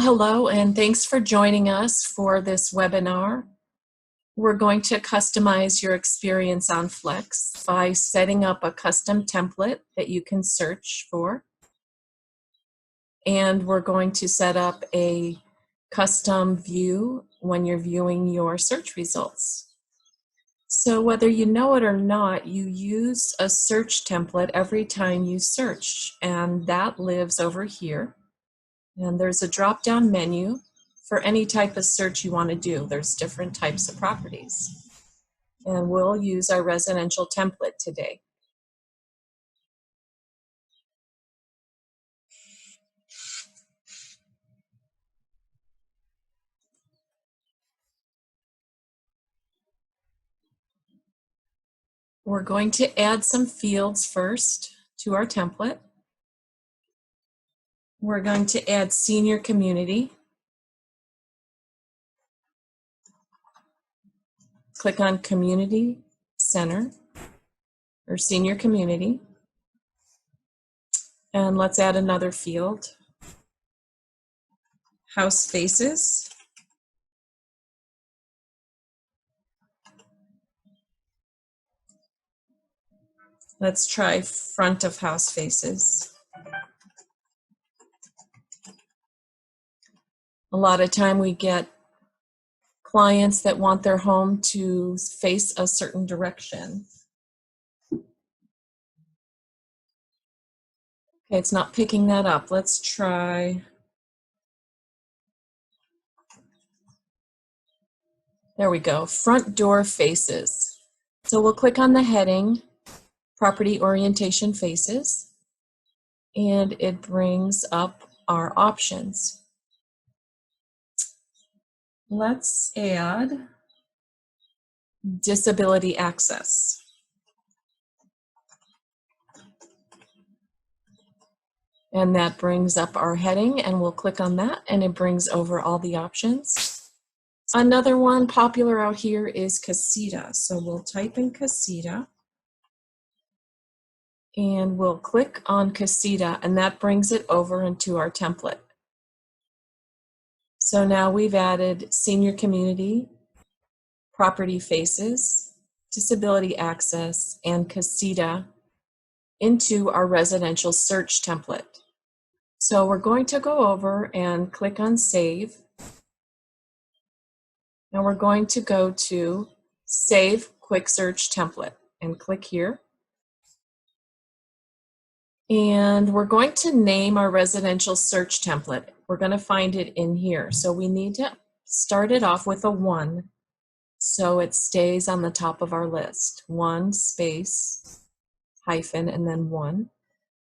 Well, hello, and thanks for joining us for this webinar. We're going to customize your experience on Flex by setting up a custom template that you can search for. And we're going to set up a custom view when you're viewing your search results. So whether you know it or not, you use a search template every time you search, and that lives over here. And there's a drop-down menu for any type of search you want to do. There's different types of properties. And we'll use our residential template today. We're going to add some fields first to our template. We're going to add senior community. Click on Community Center or Senior Community. And let's add another field. House faces. Let's try front of house faces. A lot of time we get clients that want their home to face a certain direction. Okay, it's not picking that up. Let's try. There we go, front door faces. So we'll click on the heading, property orientation faces, and it brings up our options. Let's add disability access. And that brings up our heading, and we'll click on that, and it brings over all the options. Another one popular out here is casita. So we'll type in casita, and we'll click on casita, and that brings it over into our template. So now we've added senior community, property faces, disability access, and casita into our residential search template. So we're going to go over and click on Save. And we're going to go to Save Quick Search Template and click here. And we're going to name our residential search template. We're going to find it in here. So we need to start it off with a 1 so it stays on the top of our list. 1 space hyphen and then 1.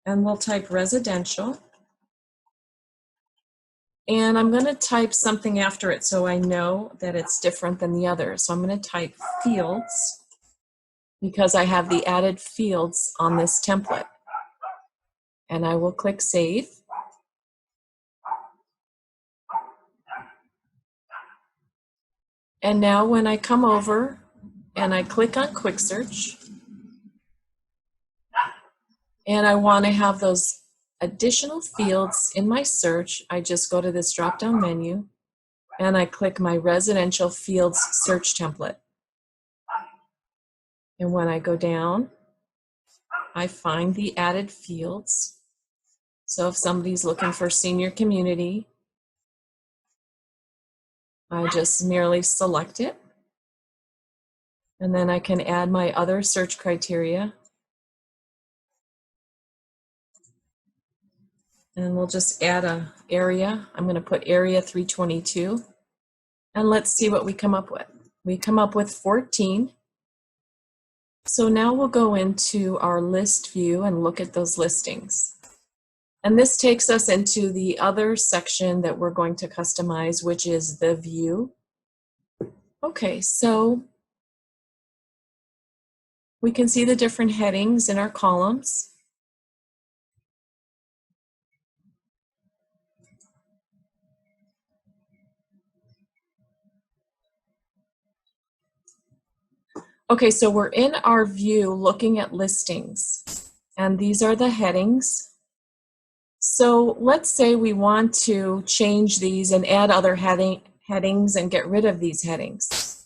And we'll type residential. And I'm going to type something after it so I know that it's different than the others. So I'm going to type fields because I have the added fields on this template. And I will click Save. And now when I come over and I click on Quick Search, and I want to have those additional fields in my search, I just go to this drop-down menu and I click my residential fields search template. And when I go down, I find the added fields. So if somebody's looking for senior community, I just merely select it. And then I can add my other search criteria. And we'll just add an area. I'm going to put area 322. And let's see what we come up with. We come up with 14. So now we'll go into our list view and look at those listings. And this takes us into the other section that we're going to customize, which is the view. Okay, so we can see the different headings in our columns. Okay, so we're in our view looking at listings, and these are the headings. So let's say we want to change these and add other headings and get rid of these headings.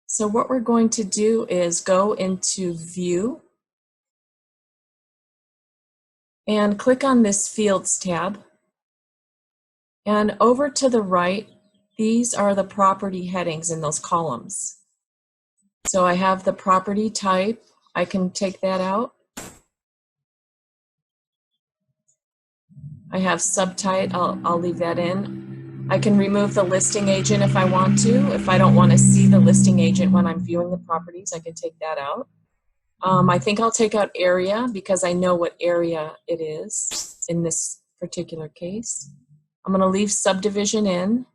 So what we're going to do is go into View and click on this Fields tab. And over to the right, these are the property headings in those columns. So I have the property type. I can take that out. I have subtype. I'll leave that in. I can remove the listing agent if I want to. If I don't want to see the listing agent when I'm viewing the properties, I can take that out. I think I'll take out area because I know what area it is in this particular case. I'm going to leave subdivision in,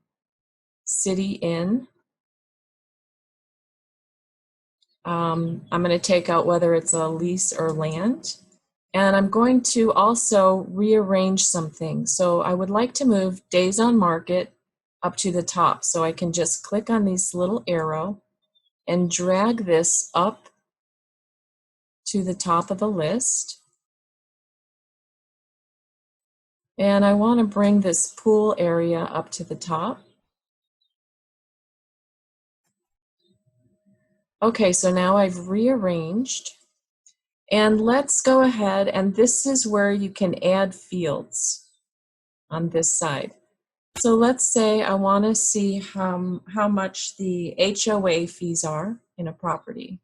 city in. I'm going to take out whether it's a lease or land. And I'm going to also rearrange some things. So I would like to move days on market up to the top. So I can just click on this little arrow and drag this up to the top of the list. And I want to bring this pool area up to the top. Okay, so now I've rearranged. And let's go ahead, and this is where you can add fields on this side. So let's say I want to see how much the HOA fees are in a property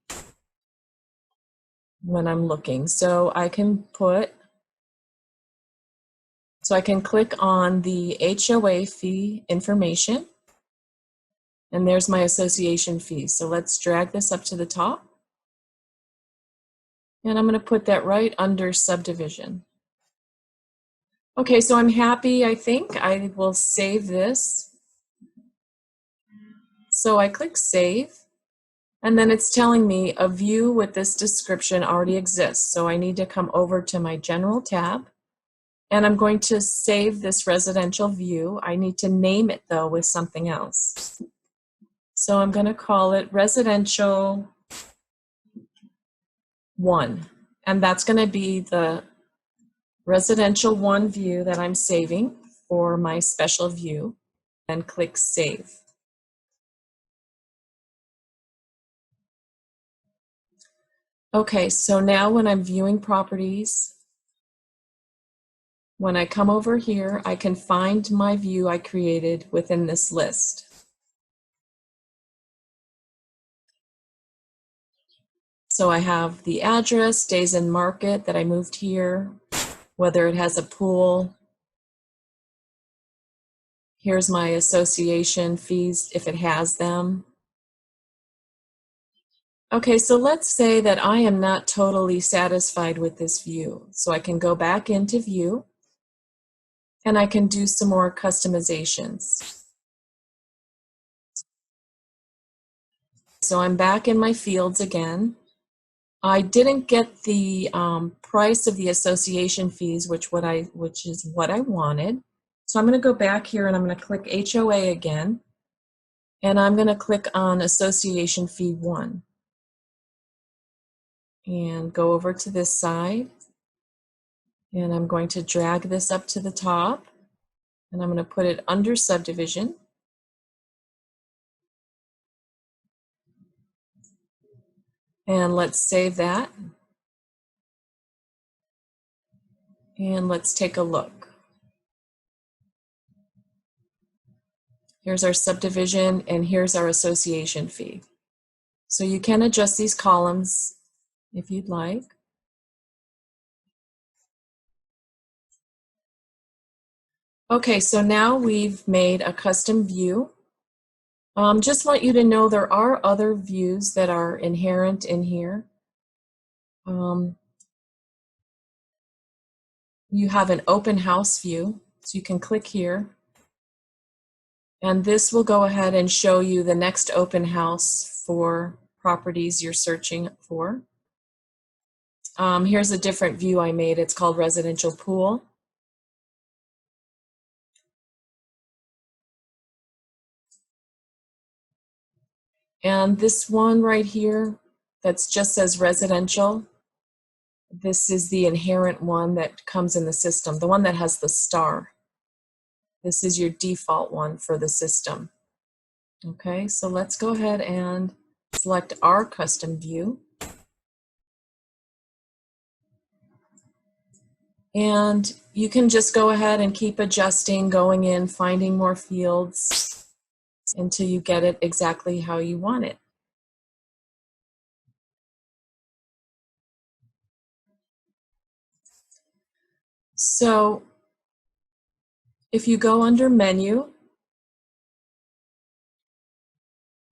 when I'm looking. So I can click on the HOA fee information, and there's my association fee. So let's drag this up to the top. And I'm going to put that right under subdivision. Okay, so I'm happy, I think. I will save this. So I click Save, and then it's telling me a view with this description already exists. So I need to come over to my General tab, and I'm going to save this residential view. I need to name it, though, with something else. So I'm going to call it Residential 1, and that's going to be the Residential 1 view that I'm saving for my special view, and click Save. Okay, so now when I'm viewing properties, when I come over here, I can find my view I created within this list. So I have the address, days in market that I moved here, whether it has a pool. Here's my association fees if it has them. Okay, so let's say that I am not totally satisfied with this view. So I can go back into view and I can do some more customizations. So I'm back in my fields again. I didn't get the price of the association fees, which is what I wanted. So I'm going to go back here and I'm going to click HOA again, and I'm going to click on association fee 1 and go over to this side, and I'm going to drag this up to the top, and I'm going to put it under subdivision. And let's save that. And let's take a look. Here's our subdivision, and here's our association fee. So you can adjust these columns if you'd like. Okay, so now we've made a custom view. Just want you to know there are other views that are inherent in here. You have an open house view, so you can click here. And this will go ahead and show you the next open house for properties you're searching for. Here's a different view I made. It's called Residential Pool. And this one right here, that just says residential, This is the inherent one that comes in the system, the one that has the star. This is your default one for the system. Okay, so let's go ahead and select our custom view. And you can just go ahead and keep adjusting, going in, finding more fields until you get it exactly how you want it. So if you go under Menu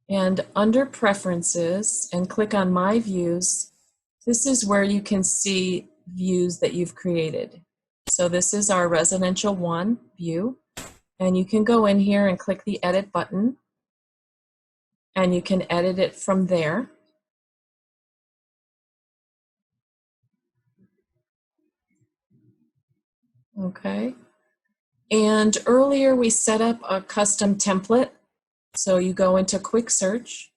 and under Preferences and click on My Views, this is where you can see views that you've created. So this is our Residential 1 view, and you can go in here and click the Edit button, and you can edit it from there. Okay. And earlier we set up a custom template. So you go into Quick Search.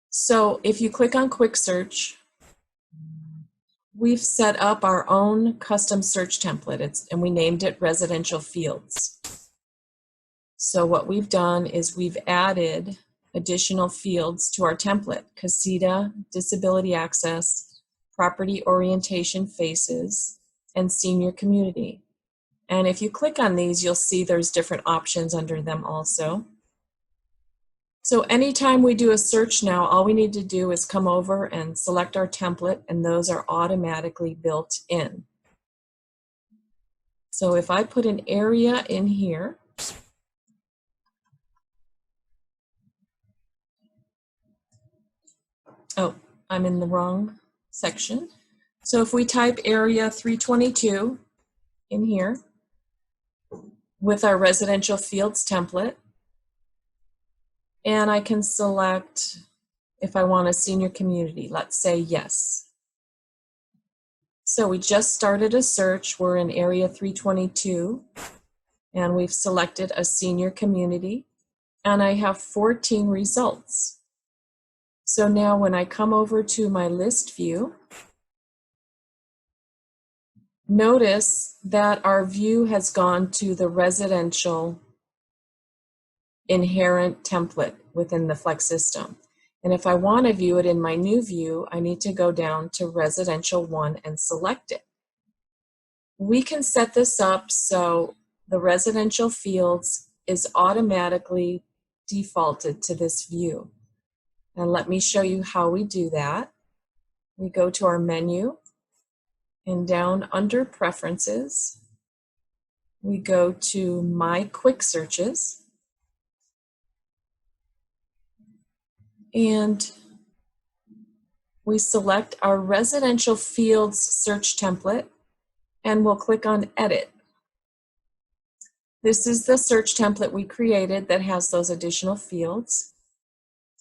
So if you click on Quick Search, we've set up our own custom search template, and we named it Residential Fields. So what we've done is we've added additional fields to our template: CASITA, disability access, property orientation faces, and senior community. And if you click on these, you'll see there's different options under them also. So anytime we do a search now, all we need to do is come over and select our template, and those are automatically built in. So if I put an area in here, oh, I'm in the wrong section. So if we type area 322 in here with our residential fields template, and I can select if I want a senior community, let's say yes. So we just started a search. We're in area 322, and we've selected a senior community, and I have 14 results. So now when I come over to my list view, notice that our view has gone to the residential inherent template within the Flex system. And if I want to view it in my new view, I need to go down to Residential 1 and select it. We can set this up so the residential fields is automatically defaulted to this view. And let me show you how we do that. We go to our menu, and down under Preferences, we go to My Quick Searches, and we select our residential fields search template, and we'll click on Edit. This is the search template we created that has those additional fields.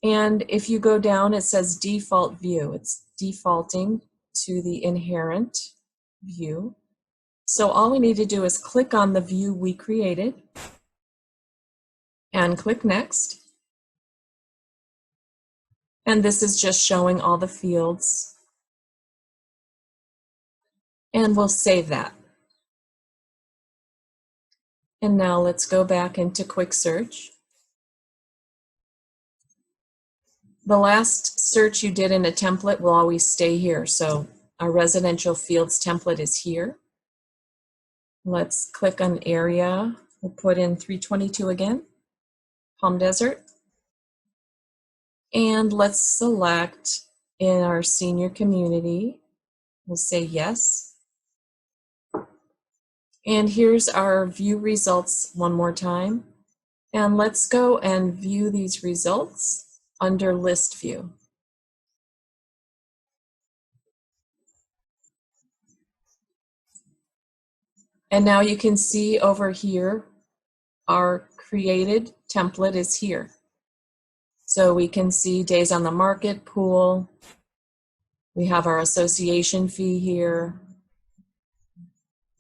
And if you go down, it says Default View. It's defaulting to the inherent view. So all we need to do is click on the view we created and click Next. And this is just showing all the fields. And we'll save that. And now let's go back into Quick Search. The last search you did in a template will always stay here. So our residential fields template is here. Let's click on area. We'll put in 322 again, Palm Desert. And let's select in our senior community. We'll say yes. And here's our view results one more time. And let's go and view these results under List View. And now you can see over here, our created template is here. So we can see days on the market, pool. We have our association fee here,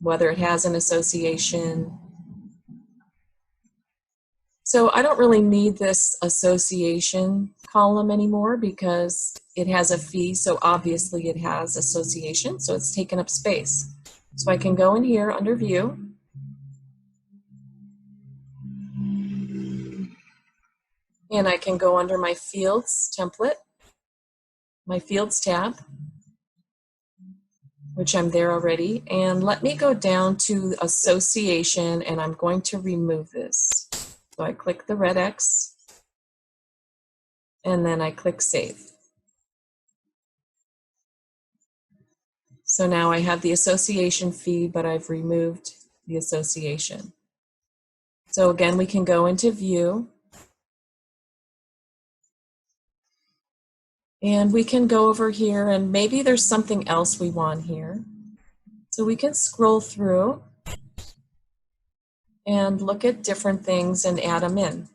whether it has an association. So I don't really need this association column anymore because it has a fee, so obviously it has association, so it's taken up space. So I can go in here under View, and I can go under my Fields template, my Fields tab, which I'm there already, and let me go down to Association, and I'm going to remove this. So I click the red X, and then I click Save. So now I have the association fee, but I've removed the association. So again, we can go into View, and we can go over here, and maybe there's something else we want here. So we can scroll through and look at different things and add them in.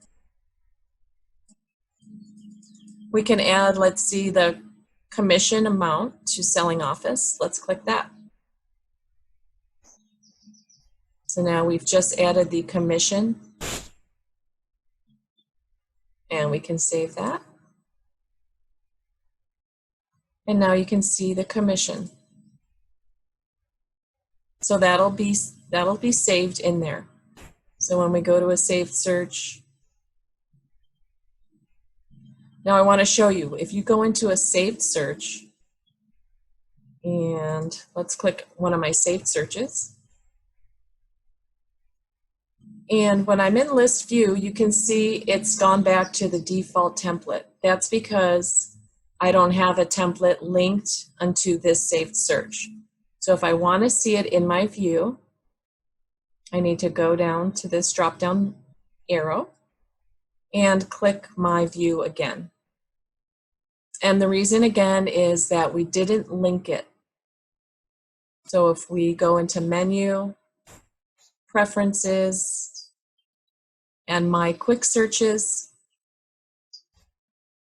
We can add, let's see, the commission amount to selling office. Let's click that. So now we've just added the commission, and we can save that. And now you can see the commission. So that'll be saved in there. So when we go to a saved search, now I want to show you, if you go into a saved search, and let's click one of my saved searches. And when I'm in list view, you can see it's gone back to the default template. That's because I don't have a template linked onto this saved search. So if I want to see it in my view, I need to go down to this drop-down arrow and click my view again. And the reason again is that we didn't link it. So if we go into Menu, Preferences, and My Quick Searches,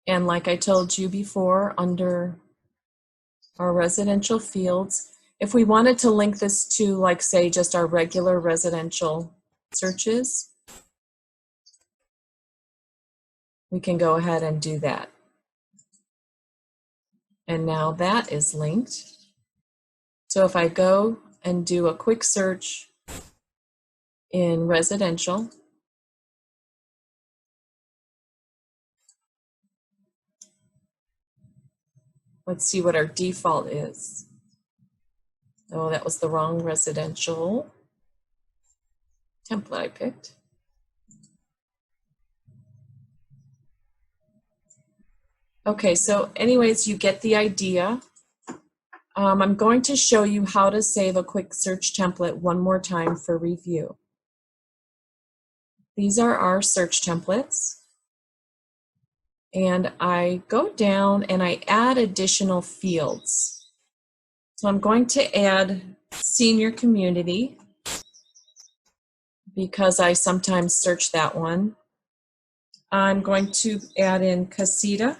and like I told you before, under our residential fields, if we wanted to link this to, like, say, just our regular residential searches, we can go ahead and do that. And now that is linked. So if I go and do a quick search in residential, let's see what our default is. Oh, that was the wrong residential template I picked. Okay, so anyways, you get the idea. I'm going to show you how to save a quick search template one more time for review. These are our search templates. And I go down and I add additional fields. So I'm going to add senior community because I sometimes search that one. I'm going to add in casita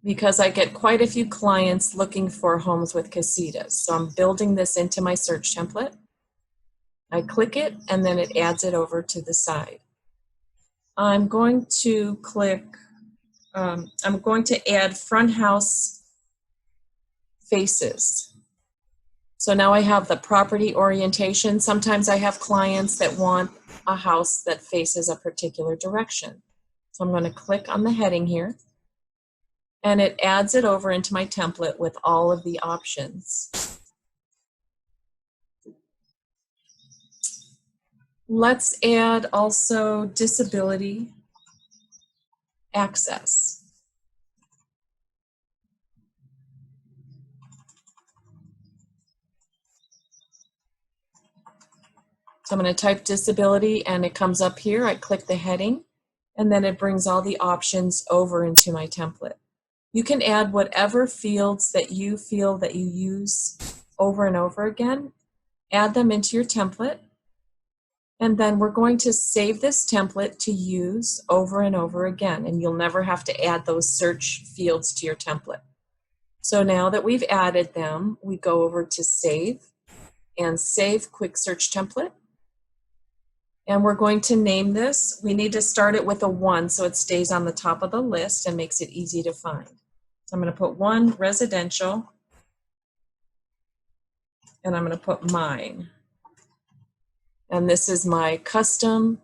because I get quite a few clients looking for homes with casitas. So I'm building this into my search template. I click it and then it adds it over to the side. I'm going to click, I'm going to add front house faces. So now I have the property orientation. Sometimes I have clients that want a house that faces a particular direction. So I'm going to click on the heading here, and it adds it over into my template with all of the options. Let's add also disability access. So I'm going to type disability and it comes up here. I click the heading and then it brings all the options over into my template. You can add whatever fields that you feel that you use over and over again. Add them into your template. And then we're going to save this template to use over and over again. And you'll never have to add those search fields to your template. So now that we've added them, we go over to Save and Save Quick Search Template. And we're going to name this. We need to start it with a 1 so it stays on the top of the list and makes it easy to find. So I'm going to put 1 residential, and I'm going to put mine. And this is my custom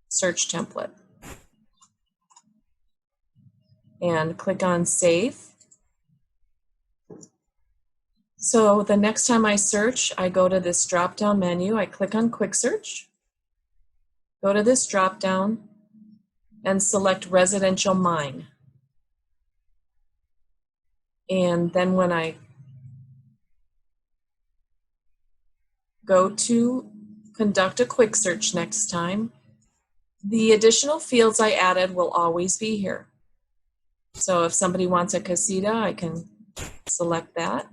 search template. And click on Save. So the next time I search, I go to this drop-down menu, I click on Quick Search, go to this drop-down, and select Residential Mine. And then when I go to conduct a quick search next time, the additional fields I added will always be here. So if somebody wants a casita, I can select that,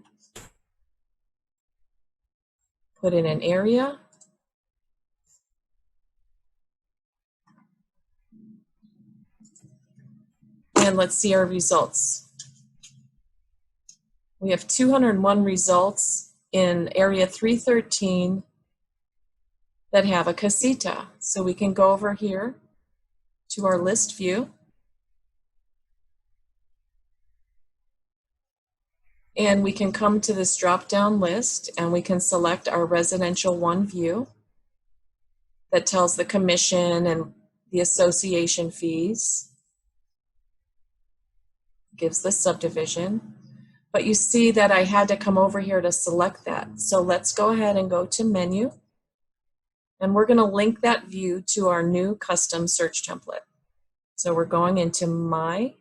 put in an area, and let's see our results. We have 201 results in area 313 that have a casita. So we can go over here to our list view, and we can come to this drop-down list and we can select our residential 1 view that tells the commission and the association fees, gives the subdivision. But you see that I had to come over here to select that. So let's go ahead and go to menu, and we're going to link that view to our new custom search template. So we're going into My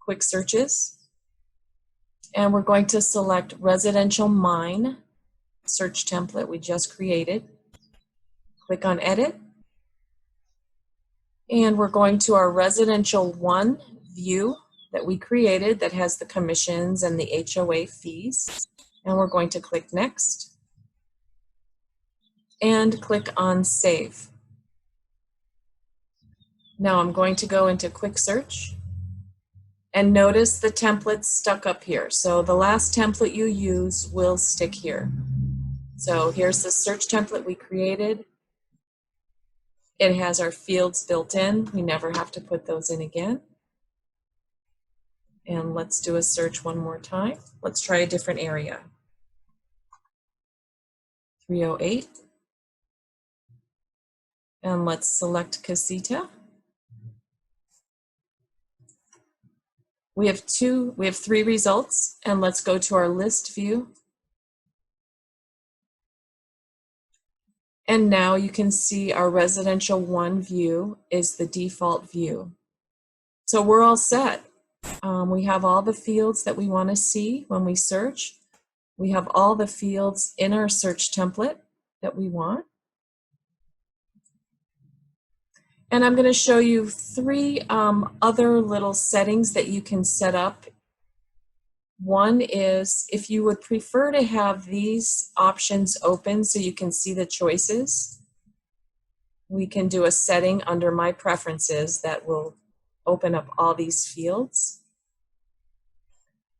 Quick Searches, and we're going to select Residential Mine search template we just created. Click on Edit, and we're going to our Residential 1 view that we created that has the commissions and the HOA fees, and we're going to click Next and click on Save. Now I'm going to go into Quick Search, and notice the template's stuck up here. So the last template you use will stick here. So here's the search template we created. It has our fields built in. We never have to put those in again. And let's do a search one more time. Let's try a different area. 308. And let's select casita. We have 3 results, and let's go to our list view. And now you can see our residential 1 view is the default view. So we're all set. We have all the fields that we want to see when we search. We have all the fields in our search template that we want. And I'm going to show you 3 other little settings that you can set up. One is if you would prefer to have these options open so you can see the choices, we can do a setting under My Preferences that will open up all these fields.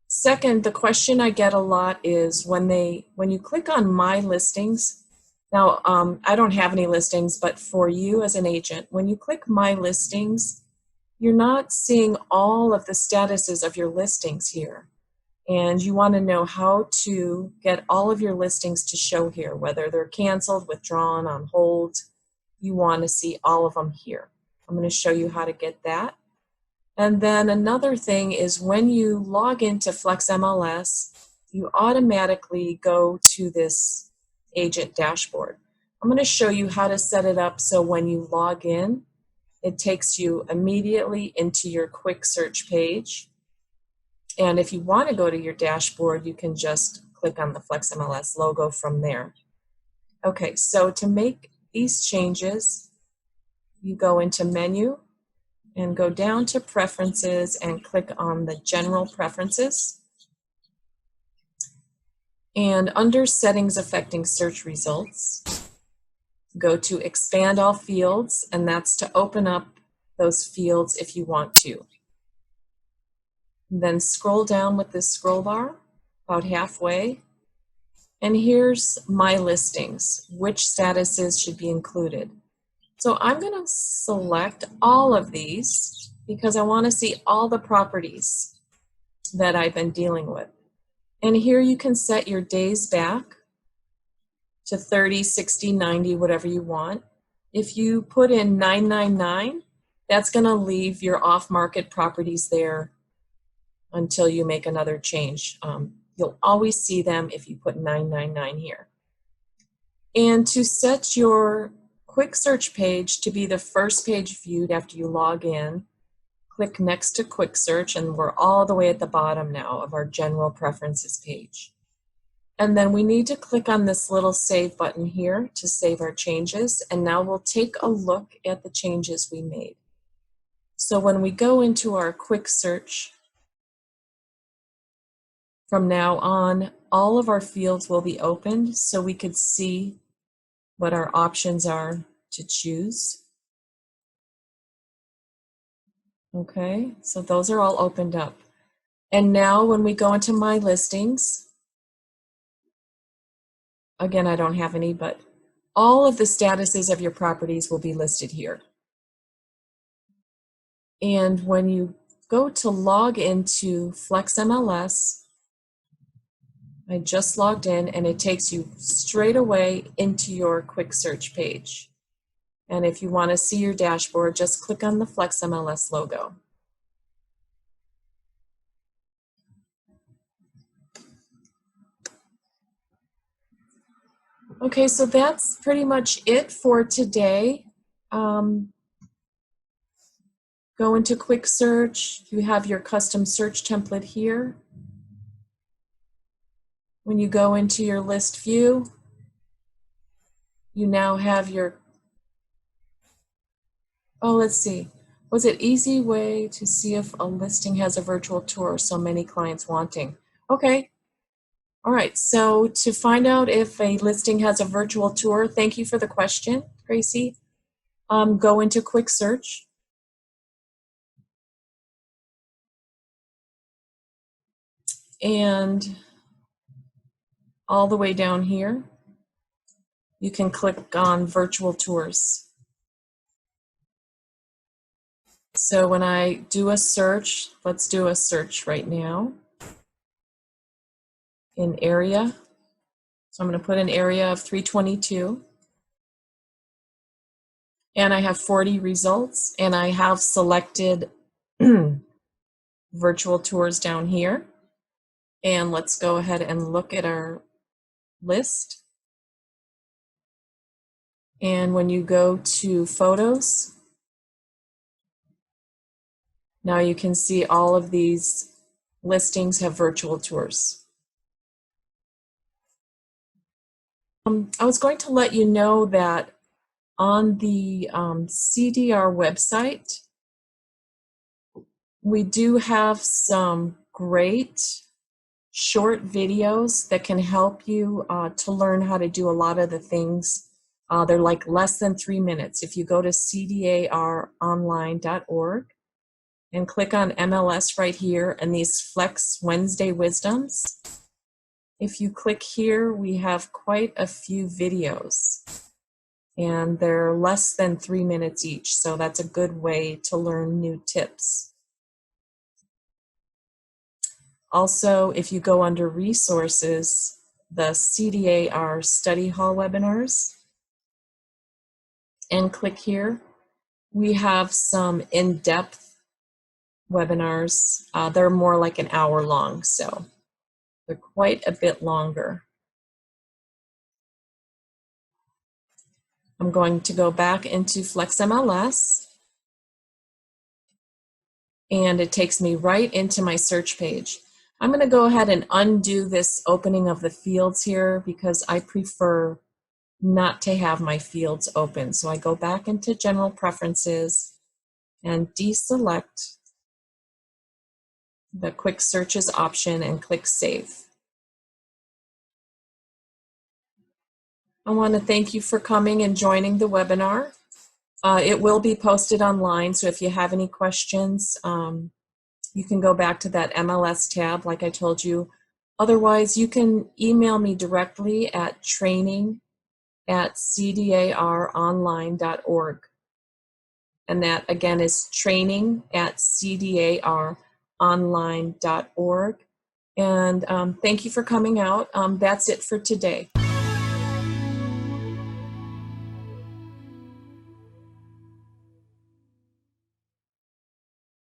Second, the question I get a lot is when you click on My Listings. Now, I don't have any listings, but for you as an agent, when you click My Listings, you're not seeing all of the statuses of your listings here. And you want to know how to get all of your listings to show here, whether they're canceled, withdrawn, on hold. You want to see all of them here. I'm going to show you how to get that. And then another thing is when you log into FlexMLS, you automatically go to this agent dashboard. I'm going to show you how to set it up so when you log in, it takes you immediately into your quick search page. And if you want to go to your dashboard, you can just click on the FlexMLS logo from there. Okay, so to make these changes, you go into Menu and go down to Preferences and click on the General Preferences. And under Settings Affecting Search Results, go to Expand All Fields, and that's to open up those fields if you want to. Then scroll down with this scroll bar about halfway, And here's my listings, which statuses should be included. So I'm going to select all of these because I want to see all the properties that I've been dealing with. And here you can set your days back to 30, 60, 90, whatever you want. If you put in 999, that's going to leave your off-market properties there until you make another change. You'll always see them if you put 999 here. And to set your quick search page to be the first page viewed after you log in, click next to quick search, and we're all the way at the bottom now of our general preferences page. And then we need to click on this little save button here to save our changes. And now we'll take a look at the changes we made. So when we go into our quick search, from now on, all of our fields will be opened so we could see what our options are to choose. Okay, so those are all opened up. And now when we go into my listings, again, I don't have any, but all of the statuses of your properties will be listed here. And when you go to log into Flex MLS, I just logged in and it takes you straight away into your quick search page. And if you want to see your dashboard, just click on the Flex MLS logo. Okay, so that's pretty much it for today. Go into quick search. You have your custom search template here. When you go into your list view, you now have your, oh, let's see. Was it easy way to see if a listing has a virtual tour, so many clients wanting? Okay. All right, so to find out if a listing has a virtual tour, thank you for the question, Gracie. Go into quick search. And all the way down here, you can click on virtual tours. So when I do a search, let's do a search right now in area. So I'm going to put an area of 322. And I have 40 results, and I have selected virtual tours down here. And let's go ahead and look at our list. And when you go to photos, now you can see all of these listings have virtual tours. I was going to let you know that on the CDR website, we do have some great short videos that can help you to learn how to do a lot of the things. They're like less than 3 minutes. If you go to cdaronline.org and click on MLS right here and these Flex Wednesday Wisdoms, if you click here, we have quite a few videos. And they're less than 3 minutes each, so that's a good way to learn new tips. Also, if you go under resources, the CDAR Study Hall Webinars, and click here, we have some in-depth webinars. They're more like an hour long, so they're quite a bit longer. I'm going to go back into Flex MLS, and it takes me right into my search page. I'm going to go ahead and undo this opening of the fields here because I prefer not to have my fields open. So I go back into General Preferences and deselect the Quick Searches option and click Save. I want to thank you for coming and joining the webinar. It will be posted online, so if you have any questions, you can go back to that MLS tab, like I told you. Otherwise, you can email me directly at training@cdaronline.org. And that, again, is training@cdaronline.org. And thank you for coming out. That's it for today.